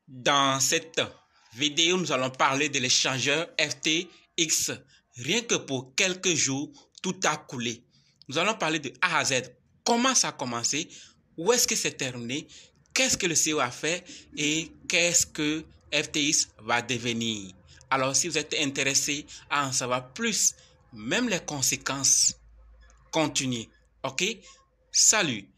Dans cette vidéo, nous allons parler de l'échangeur FTX. Rien que pour quelques jours, tout a coulé. Nous allons parler de A à Z. Comment ça a commencé? Où est-ce que c'est terminé? Qu'est-ce que le CEO a fait? Et qu'est-ce que FTX va devenir? Alors, si vous êtes intéressé à en savoir plus, même les conséquences, continuez. OK? Salut!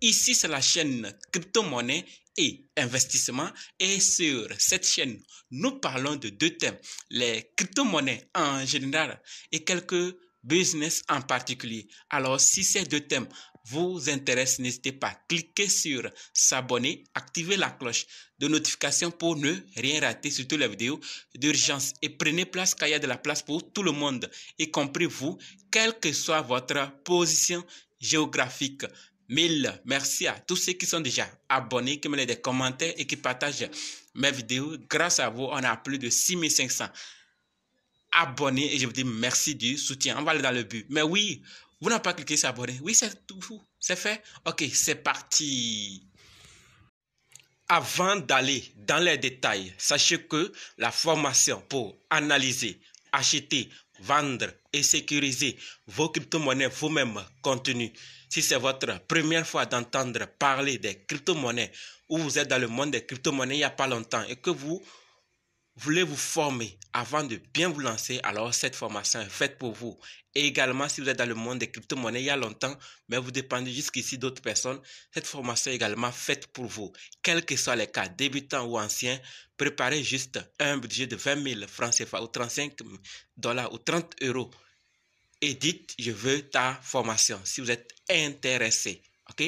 Ici, c'est la chaîne crypto-monnaie et investissement. Et sur cette chaîne, nous parlons de deux thèmes. Les crypto-monnaies en général et quelques business en particulier. Alors, si ces deux thèmes vous intéressent, n'hésitez pas à cliquer sur s'abonner, activer la cloche de notification pour ne rien rater, surtout les vidéos d'urgence. Et prenez place car il y a de la place pour tout le monde, y compris vous, quelle que soit votre position géographique. Mille merci à tous ceux qui sont déjà abonnés, qui me laissent des commentaires et qui partagent mes vidéos. Grâce à vous, on a plus de 6500 abonnés et je vous dis merci du soutien. On va aller dans le but. Mais oui, vous n'avez pas cliqué sur abonner. Oui, c'est tout. C'est fait. Ok, c'est parti. Avant d'aller dans les détails, sachez que la formation pour analyser, acheter, vendre et sécuriser vos crypto-monnaies vous-même continue. Si c'est votre première fois d'entendre parler des crypto-monnaies ou vous êtes dans le monde des crypto-monnaies il n'y a pas longtemps et que vous voulez vous former avant de bien vous lancer, alors cette formation est faite pour vous. Et également, si vous êtes dans le monde des crypto-monnaies il y a longtemps, mais vous dépendez jusqu'ici d'autres personnes, cette formation est également faite pour vous. Quels que soient les cas, débutants ou anciens, préparez juste un budget de 20 000 francs CFA ou 35 $ ou 30 € et dites, je veux ta formation si vous êtes intéressé. Ok?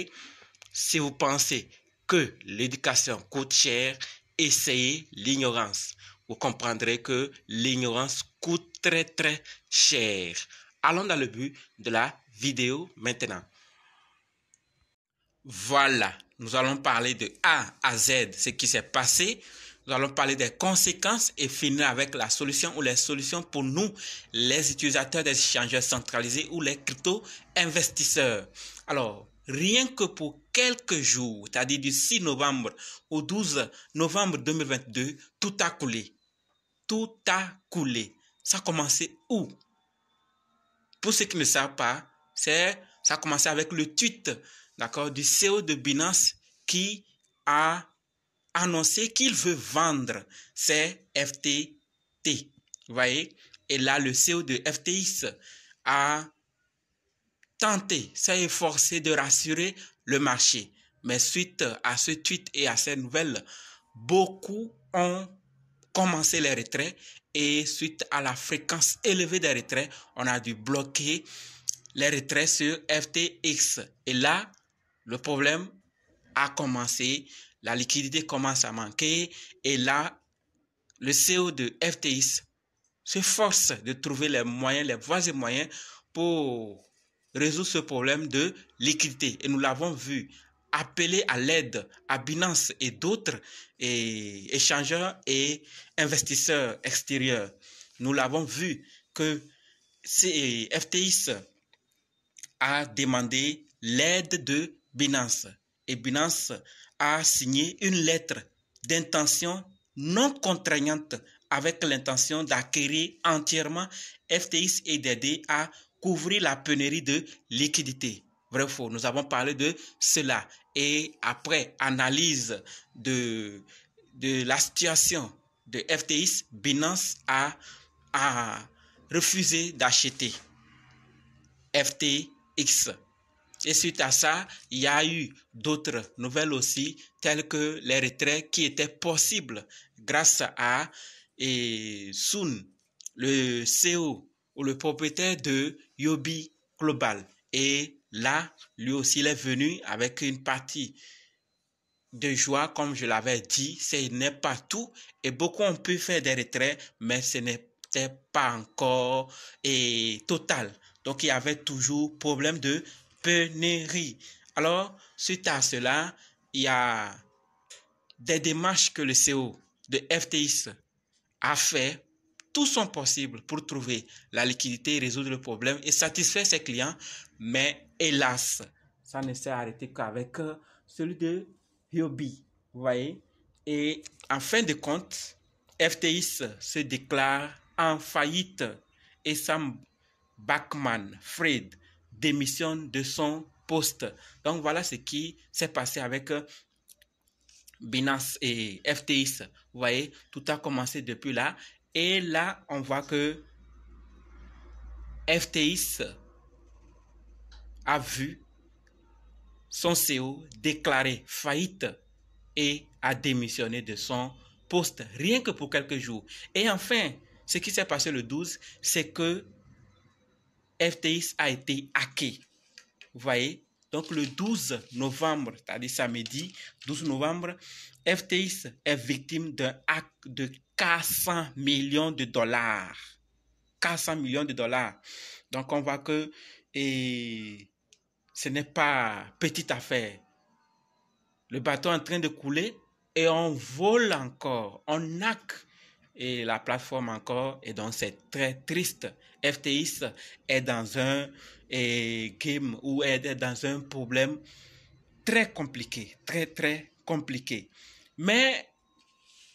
Si vous pensez que l'éducation coûte cher, essayez l'ignorance. Vous comprendrez que l'ignorance coûte très cher. Allons dans le but de la vidéo maintenant. Voilà, nous allons parler de A à Z, ce qui s'est passé. Nous allons parler des conséquences et finir avec la solution ou les solutions pour nous, les utilisateurs des échangeurs centralisés ou les crypto-investisseurs. Alors, rien que pour quelques jours, c'est-à-dire du 6 novembre au 12 novembre 2022, tout a coulé. Tout a coulé. Ça a commencé où? Pour ceux qui ne savent pas, ça a commencé avec le tweet, d'accord, du CEO de Binance qui a annoncé qu'il veut vendre ses FTT. Vous voyez? Et là, le CEO de FTX a tenté, s'est efforcé de rassurer le marché. Mais suite à ce tweet et à ces nouvelles, beaucoup ont commencé les retraits et suite à la fréquence élevée des retraits, on a dû bloquer les retraits sur FTX. Et là, le problème a commencé, la liquidité commence à manquer et là, le CEO de FTX se force de trouver les moyens, les voies et moyens pour résoudre ce problème de liquidité. Et nous l'avons vu, appeler à l'aide à Binance et d'autres échangeurs et investisseurs extérieurs. Nous l'avons vu que FTX a demandé l'aide de Binance et Binance a signé une lettre d'intention non contraignante avec l'intention d'acquérir entièrement FTX et d'aider à couvrir la pénurie de liquidité. Vrai ou faux? Nous avons parlé de cela. Et après analyse de la situation de FTX, Binance a refusé d'acheter FTX. Et suite à ça, il y a eu d'autres nouvelles aussi, telles que les retraits qui étaient possibles grâce à Sun, le CEO ou le propriétaire de Yobi Global. Et là, lui aussi, il est venu avec une partie de joie, comme je l'avais dit. Ce n'est pas tout. Et beaucoup ont pu faire des retraits, mais ce n'était pas encore total. Donc, il y avait toujours problème de pénurie. Alors, suite à cela, il y a des démarches que le CEO de FTX a fait, tout son possible pour trouver la liquidité, résoudre le problème et satisfaire ses clients. Mais hélas, ça ne s'est arrêté qu'avec celui de Huobi. Vous voyez, Et en fin de compte, FTX se déclare en faillite et Sam Bankman-Fried démissionne de son poste. Donc voilà ce qui s'est passé avec Binance et FTX. Vous voyez, tout a commencé depuis là. Et là, on voit que FTX a vu son CEO déclarer faillite et a démissionné de son poste, rien que pour quelques jours. Et enfin, ce qui s'est passé le 12, c'est que FTX a été hacké. Vous voyez? Donc le 12 novembre, c'est-à-dire samedi 12 novembre, FTX est victime d'un hack de 400 millions de dollars. 400 millions de dollars. Donc on voit que ce n'est pas petite affaire. Le bateau est en train de couler et on vole encore, on hack et la plateforme encore, et donc c'est très triste. FTX est dans un game ou est dans un problème très compliqué, très compliqué. Mais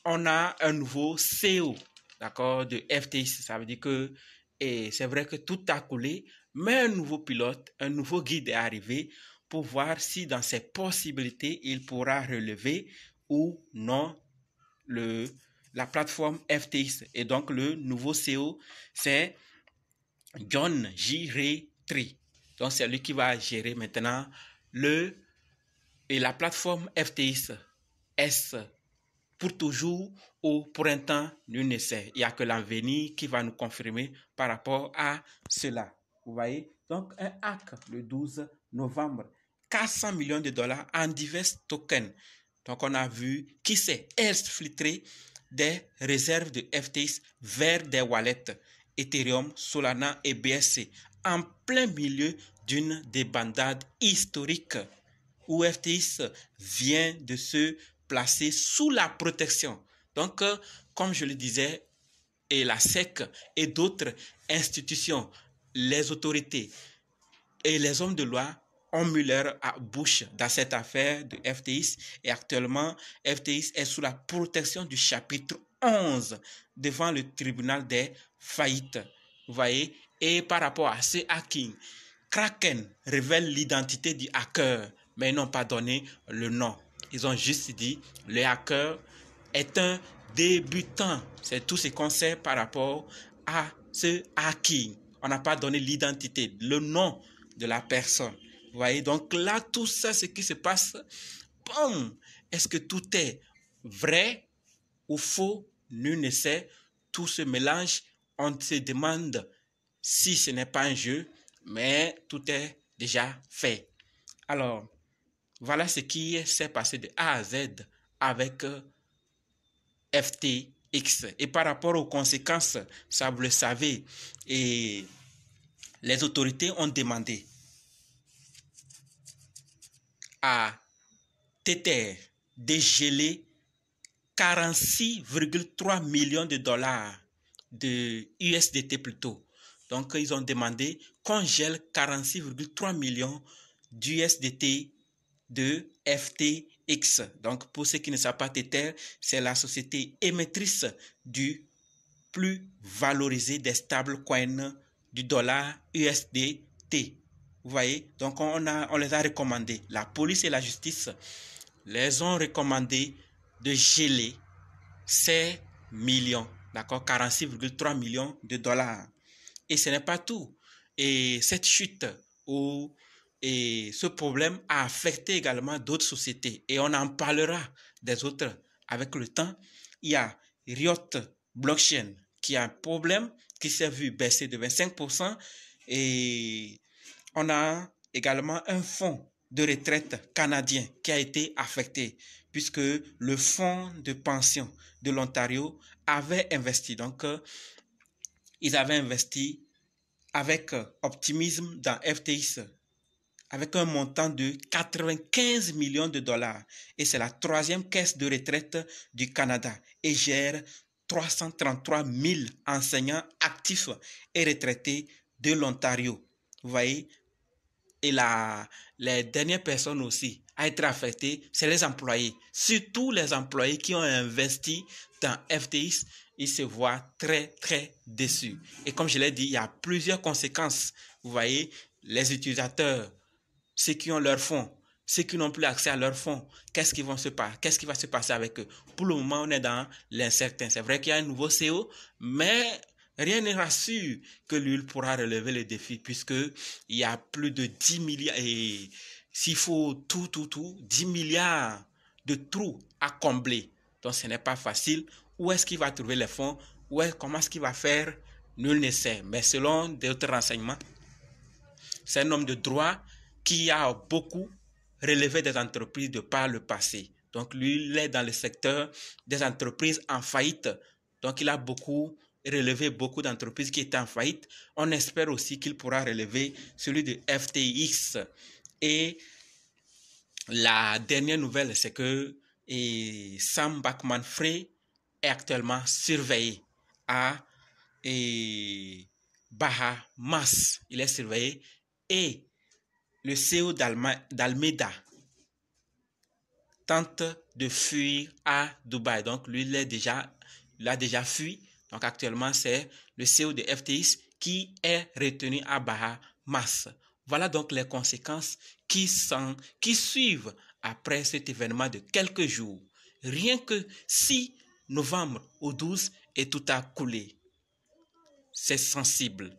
on a un nouveau CEO, d'accord, de FTX. Ça veut dire que c'est vrai que tout a coulé, mais un nouveau pilote, un nouveau guide est arrivé pour voir si dans ses possibilités, il pourra relever ou non la plateforme FTX. Et donc, le nouveau CEO, c'est John J. Ray Tree. Donc, c'est lui qui va gérer maintenant la plateforme FTX. Est-ce pour toujours ou pour un temps, nul ne sait. Il n'y a que l'avenir qui va nous confirmer par rapport à cela. Vous voyez? Donc, un hack le 12 novembre. 400 millions de dollars en divers tokens. Donc, on a vu qui s'est exfiltré des réserves de FTX vers des wallets Ethereum, Solana et BSC en plein milieu d'une débandade historique où FTX vient de se placer sous la protection. Donc, comme je le disais, et la SEC et d'autres institutions, les autorités et les hommes de loi ont mis leur bouche dans cette affaire de FTX et actuellement, FTX est sous la protection du chapitre 11 devant le tribunal des faillites. Vous voyez? Et par rapport à ce hacking, Kraken révèle l'identité du hacker, mais ils n'ont pas donné le nom. Ils ont juste dit le hacker est un débutant. C'est tout ce qu'on sait par rapport à ce hacking. On n'a pas donné l'identité, le nom de la personne. Vous voyez, donc là, tout ça, ce qui se passe, bon, est-ce que tout est vrai ou faux? Nul ne sait. Tout se mélange. On se demande si ce n'est pas un jeu, mais tout est déjà fait. Alors, voilà ce qui s'est passé de A à Z avec FTX. Et par rapport aux conséquences, ça vous le savez, et les autorités ont demandé à Tether de geler 46,3 millions de dollars de USDT plutôt. Donc, ils ont demandé qu'on gèle 46,3 millions d'USDT de FTX. Donc, pour ceux qui ne savent pas, Tether, c'est la société émettrice du plus valorisé des stablecoins du dollar USDT. Vous voyez, donc on les a recommandés. La police et la justice les ont recommandé de geler ces millions, d'accord, 46,3 millions de dollars. Et ce n'est pas tout. Et cette chute et ce problème a affecté également d'autres sociétés. Et on en parlera des autres avec le temps. Il y a Riot Blockchain qui a un problème qui s'est vu baisser de 25%. Et on a également un fonds de retraite canadien qui a été affecté puisque le fonds de pension de l'Ontario avait investi. Donc, ils avaient investi avec optimisme dans FTX avec un montant de 95 millions de dollars. Et c'est la troisième caisse de retraite du Canada et gère 333 000 enseignants actifs et retraités de l'Ontario. Vous voyez, Et les dernières personnes aussi à être affectées, c'est les employés. Surtout les employés qui ont investi dans FTX, ils se voient très, très déçus. Et comme je l'ai dit, il y a plusieurs conséquences. Vous voyez, les utilisateurs, ceux qui ont leurs fonds, ceux qui n'ont plus accès à leurs fonds, qu'est-ce qui va se passer avec eux? Pour le moment, on est dans l'incertain. C'est vrai qu'il y a un nouveau CEO, mais rien ne rassure que lui pourra relever le défi puisque il y a plus de 10 milliards et s'il faut tout, 10 milliards de trous à combler. Donc ce n'est pas facile. Où est-ce qu'il va trouver les fonds? Comment est-ce qu'il va faire? Nul ne sait. Mais selon d'autres renseignements, c'est un homme de droit qui a beaucoup relevé des entreprises de par le passé. Donc lui, il est dans le secteur des entreprises en faillite. Donc il a relevé beaucoup d'entreprises qui étaient en faillite. On espère aussi qu'il pourra relever celui de FTX. Et la dernière nouvelle, c'est que Sam Bankman-Fried est actuellement surveillé à Bahamas. Il est surveillé et le CEO d'Almeida tente de fuir à Dubaï. Donc, lui, il a déjà fui. Donc, actuellement, c'est le CEO de FTX qui est retenu à Bahamas. Voilà donc les conséquences qui suivent après cet événement de quelques jours. Rien que 6 novembre au 12 et tout a coulé. C'est sensible.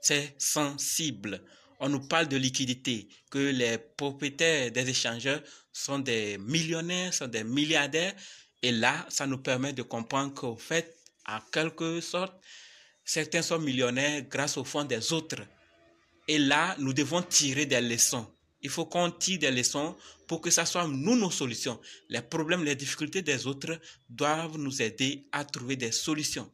C'est sensible. On nous parle de liquidité, que les propriétaires des échangeurs sont des millionnaires, sont des milliardaires. Et là, ça nous permet de comprendre qu'au fait, en quelque sorte, certains sont millionnaires grâce aux fonds des autres. Et là, nous devons tirer des leçons. Il faut qu'on tire des leçons pour que ça soit nous nos solutions. Les problèmes, les difficultés des autres doivent nous aider à trouver des solutions.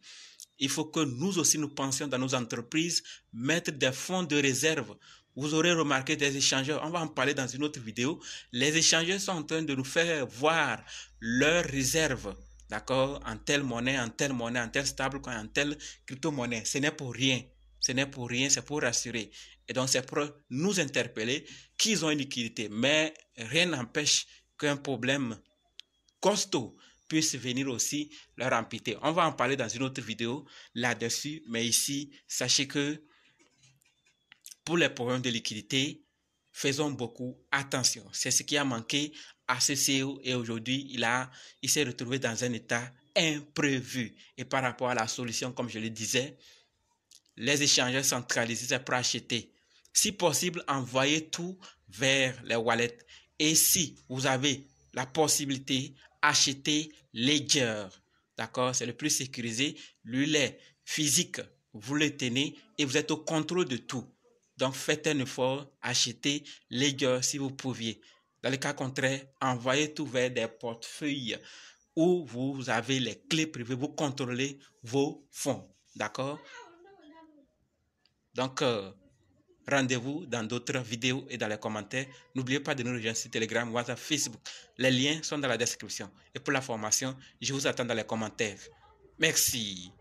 Il faut que nous aussi nous pensions dans nos entreprises, mettre des fonds de réserve. Vous aurez remarqué des échangeurs, on va en parler dans une autre vidéo. Les échangeurs sont en train de nous faire voir leurs réserves, d'accord, en telle monnaie, en tel stablecoin, en telle crypto-monnaie. Ce n'est pour rien. Ce n'est pour rien, c'est pour rassurer. Et donc, c'est pour nous interpeller qu'ils ont une liquidité. Mais rien n'empêche qu'un problème costaud puisse venir aussi leur amputer. On va en parler dans une autre vidéo là-dessus. Mais ici, sachez que pour les problèmes de liquidité, faisons beaucoup attention. C'est ce qui a manqué à ce CEO et aujourd'hui, il s'est retrouvé dans un état imprévu. Et par rapport à la solution, comme je le disais, les échangeurs centralisés, c'est pour acheter. Si possible, envoyez tout vers les wallets. Et si vous avez la possibilité, achetez Ledger. D'accord? C'est le plus sécurisé. Lui, est physique. Vous le tenez et vous êtes au contrôle de tout. Donc, faites un effort, achetez Ledger si vous pouviez. Dans le cas contraire, envoyez tout vers des portefeuilles où vous avez les clés privées, vous contrôlez vos fonds. D'accord? Donc, rendez-vous dans d'autres vidéos et dans les commentaires. N'oubliez pas de nous rejoindre sur Telegram, WhatsApp, Facebook. Les liens sont dans la description. Et pour la formation, je vous attends dans les commentaires. Merci.